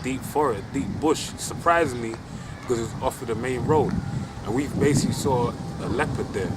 deep forest, deep bush, surprisingly, because it was off of the main road. And we basically saw a leopard there.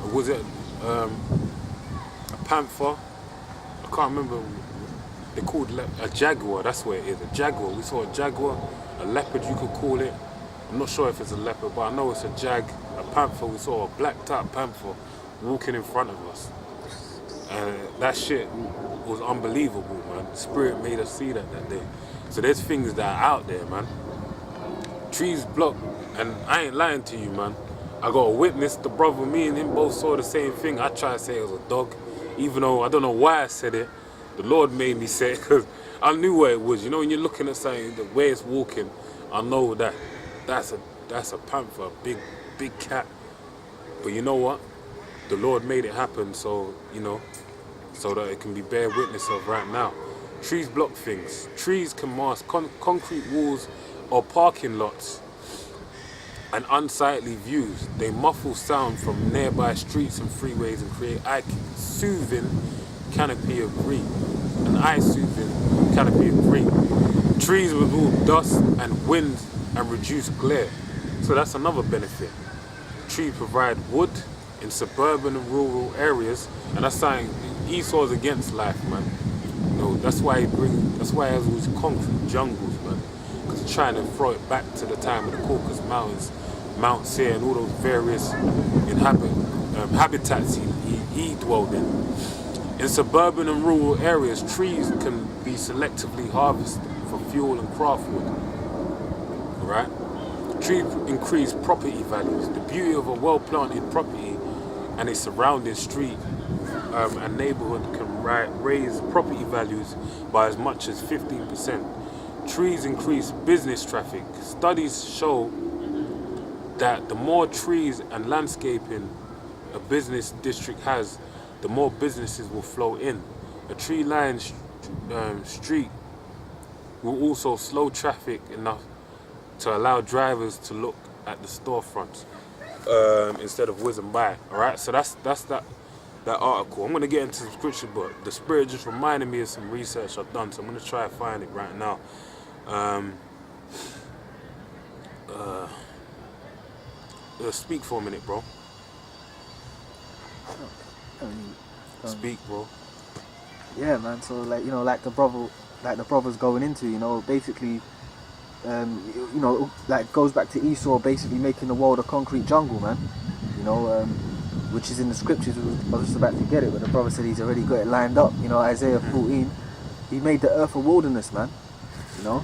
Or was it a panther? I can't remember. They called a jaguar, that's what it is, a jaguar. We saw a jaguar, a leopard you could call it. I'm not sure if it's a leopard, but I know it's a panther. We saw a blacked out panther walking in front of us. And that shit was unbelievable, man. The Spirit made us see that day. So there's things that are out there, man. Trees block, and I ain't lying to you, man. I got a witness, the brother, me and him both saw the same thing. I tried to say it was a dog, even though I don't know why I said it. The Lord made me say it, because I knew what it was. You know, when you're looking at something, the way it's walking, I know that that's a panther, a big cat. But you know what? The Lord made it happen, so, you know, so that it can be bear witness of right now. Trees block things. Trees can mask concrete walls or parking lots and unsightly views. They muffle sound from nearby streets and freeways and create eye-soothing canopy of green. An eye-soothing canopy of green. Trees remove dust and wind and reduce glare. So that's another benefit. Trees provide wood in suburban and rural areas, and that's something Esau's against life, man. You know, that's why he has all these concrete jungles, man. Because he's trying to throw it back to the time of the Caucasus Mountains, Mount Seir, and all those various habitats he dwelled in. In suburban and rural areas, trees can be selectively harvested for fuel and craft wood. Right? Trees increase property values. The beauty of a well-planted property and its surrounding street and neighborhood can raise property values by as much as 15%. Trees increase business traffic. Studies show that the more trees and landscaping a business district has, the more businesses will flow in. A tree-lined street will also slow traffic enough to allow drivers to look at the storefronts instead of whizzing by. All right, so that's that article. I'm gonna get into some scripture, but the Spirit just reminded me of some research I've done, so I'm gonna try to find it right now. Speak for a minute, bro. Speak, bro. Yeah, man. So like, you know, like the brother's going into, you know, basically, you know, like goes back to Esau basically making the world a concrete jungle, man. You know, which is in the scriptures. I was just about to get it, but the brother said he's already got it lined up. You know, Isaiah 14. He made the earth a wilderness, man. You know,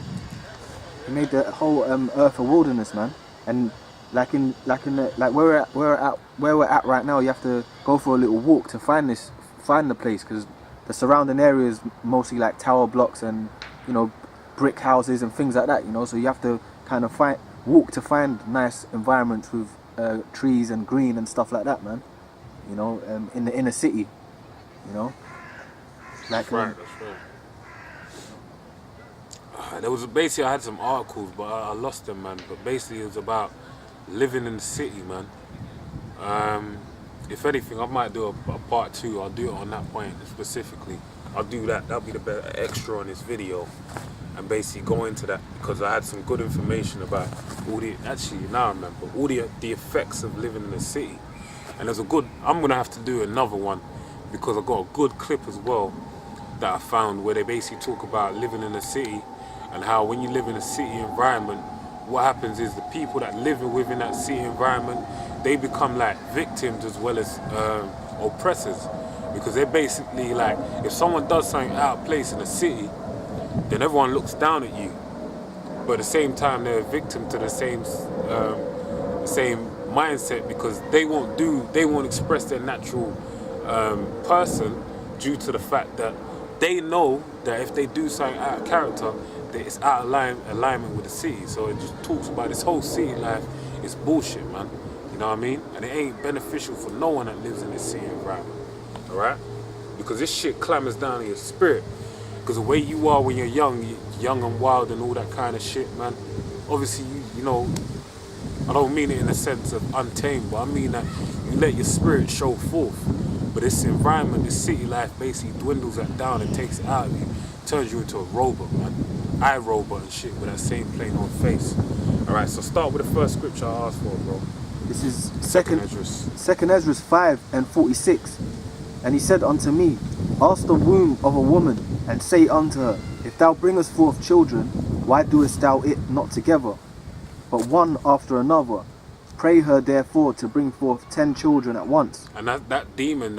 he made the whole earth a wilderness, man. And like where we're at right now, you have to go for a little walk to find the place, because the surrounding area is mostly like tower blocks and, you know, brick houses and things like that, you know. So you have to kind of walk to find nice environments with trees and green and stuff like that, man. You know, in the inner city, you know. Like, that's right. There was basically, I had some articles, but I lost them, man. But basically, it was about living in the city, man. If anything, I might do a part 2. I'll do it on that point specifically. I'll do that. That'll be the better extra on this video, and basically go into that, because I had some good information about all the. Actually, now I remember all the effects of living in the city. And there's I'm gonna have to do another one, because I got a good clip as well that I found where they basically talk about living in a city and how when you live in a city environment, what happens is the people that live within that city environment, they become like victims as well as oppressors, because they're basically like, if someone does something out of place in a city, then everyone looks down at you, but at the same time they're a victim to the same mindset, because they won't express their natural person, due to the fact that they know that if they do something out of character, that it's out of alignment with the city. So it just talks about this whole city life is bullshit, man. You know what I mean? And it ain't beneficial for no one that lives in this city environment. Alright? Because this shit clambers down in your spirit. Because the way you are when you're young and wild and all that kind of shit, man. Obviously, you know, I don't mean it in the sense of untamed, but I mean that you let your spirit show forth. But this environment, this city life basically dwindles that down and takes it out of you, turns you into a robot, man. iRobot and shit with that same plain old face. Alright, so start with the first scripture I asked for, bro. This is Second Esdras. Second Ezra 5:46. And he said unto me, ask the womb of a woman, and say unto her, if thou bringest forth children, why doest thou it not together, but one after another? Pray her therefore to bring forth 10 children at once. And that demon,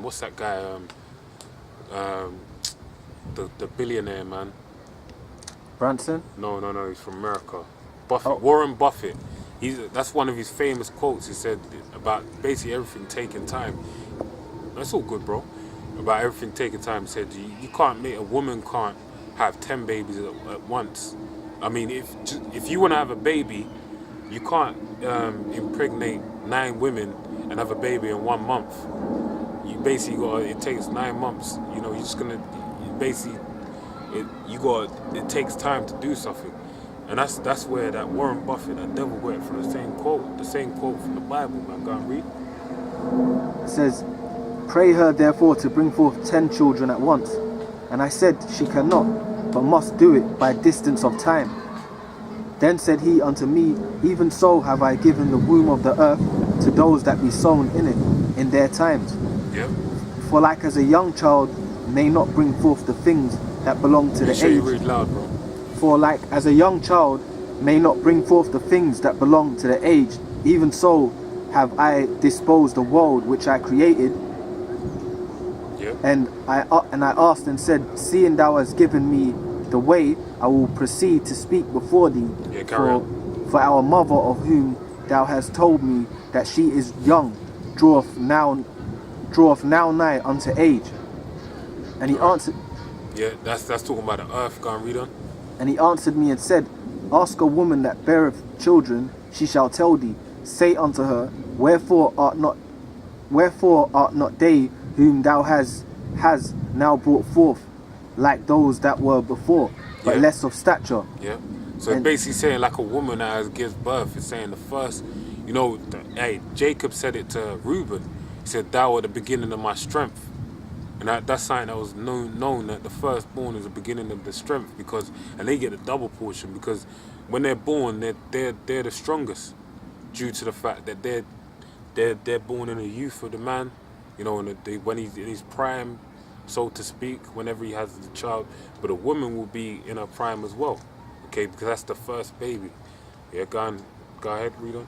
what's that guy? The billionaire man. Branson? No, he's from America. Buffett, Oh. Warren Buffett. That's one of his famous quotes. He said about basically everything taking time. That's all good, bro. About everything taking time. He said you can't make a woman can't have 10 babies at once. I mean, if you want to have a baby, you can't impregnate 9 women and have a baby in 1 month. You basically it takes 9 months. You know, you're just gonna basically it takes time to do something. And that's where that Warren Buffett, that devil got it from the same quote from the Bible, man. Go and read. It says, pray her therefore to bring forth 10 children at once. And I said, she cannot, but must do it by distance of time. Then said he unto me, even so have I given the womb of the earth to those that be sown in it in their times. Yep. For like as a young child may not bring forth the things that belong to the Make sure you age. read loud, bro. For like as a young child may not bring forth the things that belong to the age, even so have I disposed the world which I created. Yep. And I asked and said, seeing thou hast given me the way, I will proceed to speak before thee. Yeah, carry For our mother, of whom thou hast told me that she is young, draweth now nigh unto age. And he answered. Yeah, that's talking about the earth. Go and read on. And he answered me and said, ask a woman that beareth children, she shall tell thee. Say unto her, wherefore art not they whom thou has now brought forth like those that were before, but Yeah. less of stature? Yeah. So it's And- basically saying like a woman that has gives birth. It's saying the first, hey, Jacob said it to Reuben. He said, thou art the beginning of my strength. And that's something that was known that the firstborn is the beginning of the strength, and they get a double portion because when they're born, they're the strongest, due to the fact that they're born in the youth of the man, when he's in his prime, so to speak, whenever he has the child. But a woman will be in her prime as well, okay, because that's the first baby. Yeah, go ahead, read on.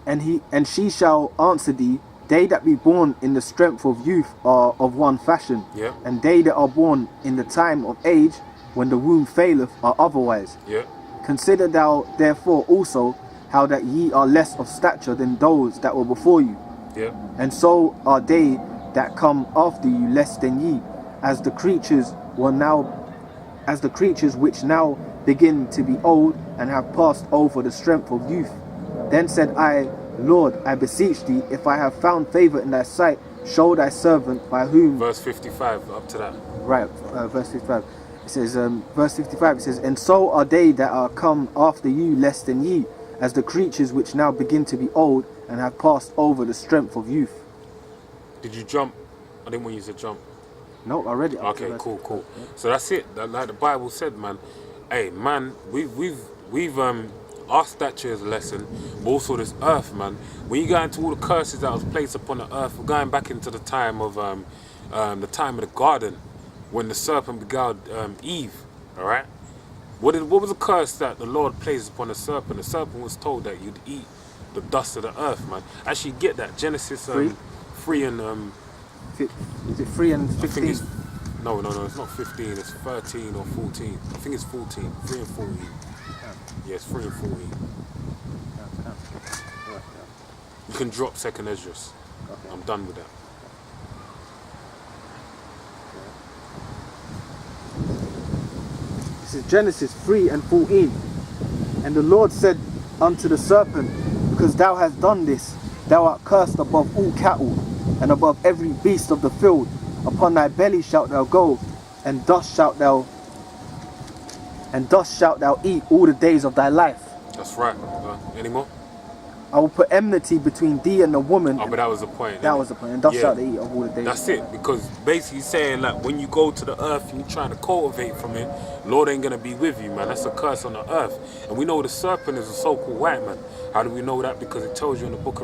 And she shall answer thee, they that be born in the strength of youth are of one fashion, Yeah. and they that are born in the time of age, when the womb faileth, are otherwise. Yeah. Consider thou therefore also how that ye are less of stature than those that were before you, Yeah. and so are they that come after you less than ye, as the creatures which now begin to be old and have passed over the strength of youth. Then said I, Lord, I beseech thee, if I have found favor in thy sight, show thy servant by whom. Verse 55 up to that. Right, verse 55. It says, verse 55, it says, and so are they that are come after you less than ye, as the creatures which now begin to be old and have passed over the strength of youth. Did you jump? I didn't want you to jump. No, I read it. up to Okay, verse cool. 55. So that's it. Like the Bible said, man. Hey, man, we've our stature is a lesson, but also this earth, man. When you go into all the curses that was placed upon the earth, we're going back into the time of the garden, when the serpent beguiled Eve. All right. What was the curse that the Lord placed upon the serpent? The serpent was told that you'd eat the dust of the earth, man. Actually, get that Genesis 3 and Is it 3 and I think 15? it's no, it's not 15. It's 13 or 14. I think it's 14. 3 and 14. Yes, 3 and 14. You can drop second Esdras. Okay. I'm done with that. This is Genesis 3 and 14. And the Lord said unto the serpent, because thou hast done this, thou art cursed above all cattle, and above every beast of the field. Upon thy belly shalt thou go, and dust shalt thou eat all the days of thy life. That's right. Any more? I will put enmity between thee and the woman. Oh, but that was the point. That innit? was the point. And thus Yeah. shalt they eat of all the days. That's it, because basically saying like when you go to the earth and you're trying to cultivate from it, Lord ain't gonna be with you, man. That's a curse on the earth. And we know the serpent is a so-called white man. How do we know that? Because it tells you in the book of